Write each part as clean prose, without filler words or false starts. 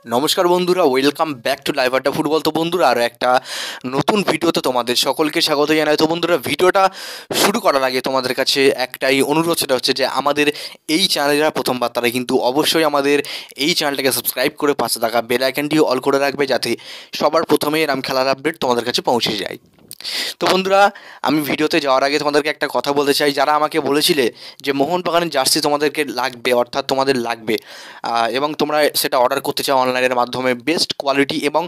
নমস্কার বন্ধুরা, welcome back to live আড্ডা ফুটবল। তো বন্ধুরা, আরও একটা নতুন ভিডিওতে তোমাদের সকলকে স্বাগত জানাই। তো বন্ধুরা, ভিডিওটা শুরু করার আগে তোমাদের কাছে একটাই অনুরোধ, সেটা হচ্ছে যে আমাদের এই চ্যানেলে যারা প্রথমবার তারা কিন্তু অবশ্যই আমাদের এই চ্যানেলটাকে সাবস্ক্রাইব করে পাশে থাকা বেল আইকনটিও অল করে রাখবে, যাতে সবার প্রথমে এরম খেলার আপডেট তোমাদের কাছে পৌঁছে যায়। তো বন্ধুরা, আমি ভিডিওতে যাওয়ার আগে তোমাদেরকে একটা কথা বলতে চাই। যারা আমাকে বলেছিলে যে মোহনবাগানের জার্সি তোমাদেরকে লাগবে, অর্থাৎ তোমাদের লাগবে এবং তোমরা সেটা অর্ডার করতে চাও অনলাইনের মাধ্যমে, বেস্ট কোয়ালিটি এবং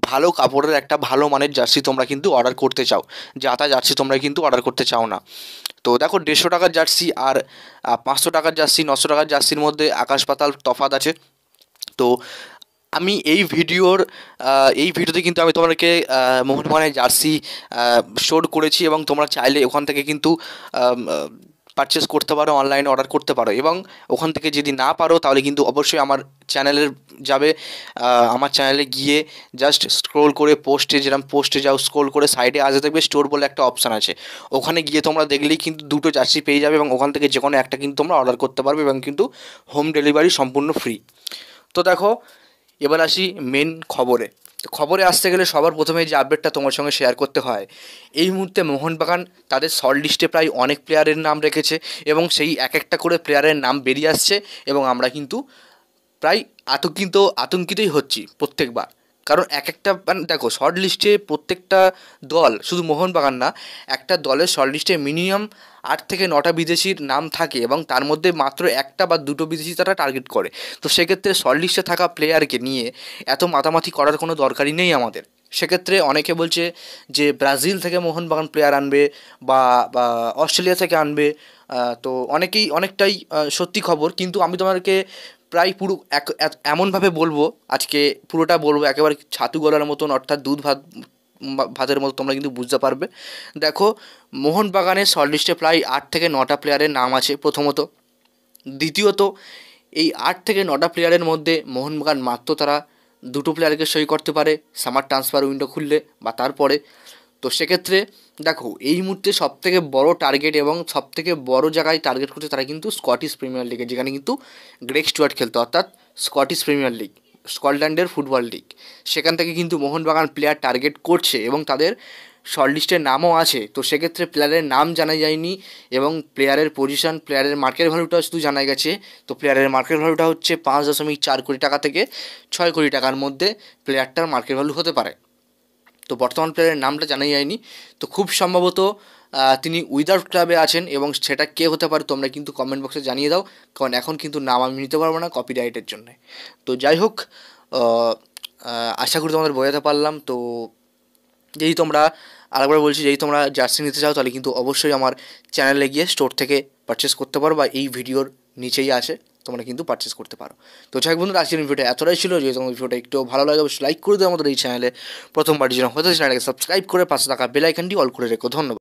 ভালো কাপড়ের একটা ভালো মানের জার্সি তোমরা কিন্তু অর্ডার করতে চাও, যাতা জার্সি তোমরা কিন্তু অর্ডার করতে চাও না। তো দেখো, 150 টাকার জার্সি আর 500 টাকার জার্সি, 900 টাকার জার্সির মধ্যে আকাশ পাতাল তফাৎ আছে। তো আমি এই ভিডিওতে কিন্তু আমি তোমাদেরকে মোহনবাগানের জার্সি শোড করেছি, এবং তোমরা চাইলে ওখান থেকে কিন্তু পারচেস করতে পারো, অনলাইনে অর্ডার করতে পারো। এবং ওখান থেকে যদি না পারো তাহলে কিন্তু অবশ্যই আমার চ্যানেলের যাবে, আমার চ্যানেলে গিয়ে জাস্ট স্ক্রোল করে যেরকম পোস্টে যাও, স্ক্রোল করে সাইডে আসতে দেখবে স্টোর বলে একটা অপশান আছে। ওখানে গিয়ে তোমরা দেখলেই কিন্তু দুটো জার্সি পেয়ে যাবে, এবং ওখান থেকে যে কোনো একটা কিন্তু তোমরা অর্ডার করতে পারবে, এবং কিন্তু হোম ডেলিভারি সম্পূর্ণ ফ্রি। তো দেখো, এবার আসি মেন খবরে। তো খবরে আসতে গেলে সবার প্রথমে যে আপডেটটা তোমার সঙ্গে শেয়ার করতে হয়, এই মুহূর্তে মোহনবাগান তাদের শর্ট লিস্টে প্রায় অনেক প্লেয়ারের নাম রেখেছে, এবং সেই এক একটা করে প্লেয়ারের নাম বেরিয়ে আসছে, এবং আমরা কিন্তু প্রায় আতঙ্কিতই হচ্ছি প্রত্যেকবার। কারণ এক একটা দেখো, শর্ট লিস্টে প্রত্যেকটা দল, শুধু মোহনবাগান না, একটা দলের শর্ট লিস্টে মিনিমাম 8 থেকে 9টা বিদেশির নাম থাকে, এবং তার মধ্যে মাত্র একটা বা দুটো বিদেশি তারা টার্গেট করে। তো সেক্ষেত্রে শর্ট লিস্টে থাকা প্লেয়ারকে নিয়ে এত মাতামাতি করার কোনো দরকারই নেই আমাদের। সেক্ষেত্রে অনেকে বলছে যে ব্রাজিল থেকে মোহনবাগান প্লেয়ার আনবে, বা বা অস্ট্রেলিয়া থেকে আনবে। তো অনেকটাই সত্যি খবর, কিন্তু আমি তোমাদেরকে প্রায় পুরো এমনভাবে বলবো, আজকে পুরোটা বলবো একেবারে ছাতু গলার মতন, অর্থাৎ দুধ ভাতের মতো, তোমরা কিন্তু বুঝতে পারবে। দেখো, মোহনবাগানের শর্ট লিস্টে প্রায় 8 থেকে 9টা প্লেয়ারের নাম আছে প্রথমত। দ্বিতীয়ত, এই 8 থেকে 9টা প্লেয়ারের মধ্যে মোহনবাগান মাত্র তারা দুটো প্লেয়ারকে সই করতে পারে সামার ট্রান্সফার উইন্ডো খুললে বা তারপরে। তো সেক্ষেত্রে দেখো, এই মুহূর্তে সবথেকে বড় টার্গেট এবং সবথেকে বড় জায়গায় টার্গেট করছে তারা কিন্তু স্কটিশ প্রিমিয়ার লিগে, যেখানে কিন্তু গ্রেগ স্টুয়ার্ট খেলতো, অর্থাৎ স্কটিশ প্রিমিয়ার লিগ, স্কটল্যান্ডের ফুটবল লিগ। সেখান থেকে কিন্তু মোহনবাগান প্লেয়ার টার্গেট করছে, এবং তাদের শর্ট লিস্টের নামও আছে। তো সেক্ষেত্রে প্লেয়ারের নাম জানা যায়নি, এবং প্লেয়ারের পজিশন, প্লেয়ারের মার্কেট ভ্যালুটা শুধু জানা গেছে। তো প্লেয়ারের মার্কেট ভ্যালুটা হচ্ছে 5.4 কোটি টাকা থেকে 6 কোটি টাকার মধ্যে প্লেয়ারটার মার্কেট ভ্যালু হতে পারে। তো বর্তমান প্লেয়ারের নামটা জানা যায়নি। তো খুব সম্ভবত তিনি উইদাউট ক্লাবে আছেন, এবং সেটা কে হতে পারে তোমরা কিন্তু কমেন্ট বক্সে জানিয়ে দাও, কারণ এখন কিন্তু নাম আমি নিতে পারবো না কপিরাইটের জন্যে। তো যাই হোক, আশা করি তোমাদের বোঝাতে পারলাম। তো যদি তোমরা, আরেকবার বলছি, যদি তোমরা জার্সি নিতে চাও তাহলে কিন্তু অবশ্যই আমার চ্যানেলে গিয়ে স্টোর থেকে পারচেস করতে পারো, বা এই ভিডিওর নিচেই আছে, তোমরা কিন্তু পারচেস করতে পারো। তো যাই হোক বন্ধুরা, আজকের ভিডিওটা এতটাই ছিল। যদি তোমাদের ভিডিওটা একটু ভালো লাগে অবশ্যই লাইক করে দেবো, আমাদের এই চ্যানেলে প্রথমবার যেন হতে চ্যানেলটাকে সাবস্ক্রাইব করে পাশে থাকা বেল আইকনটি অল করে রেখো। ধন্যবাদ।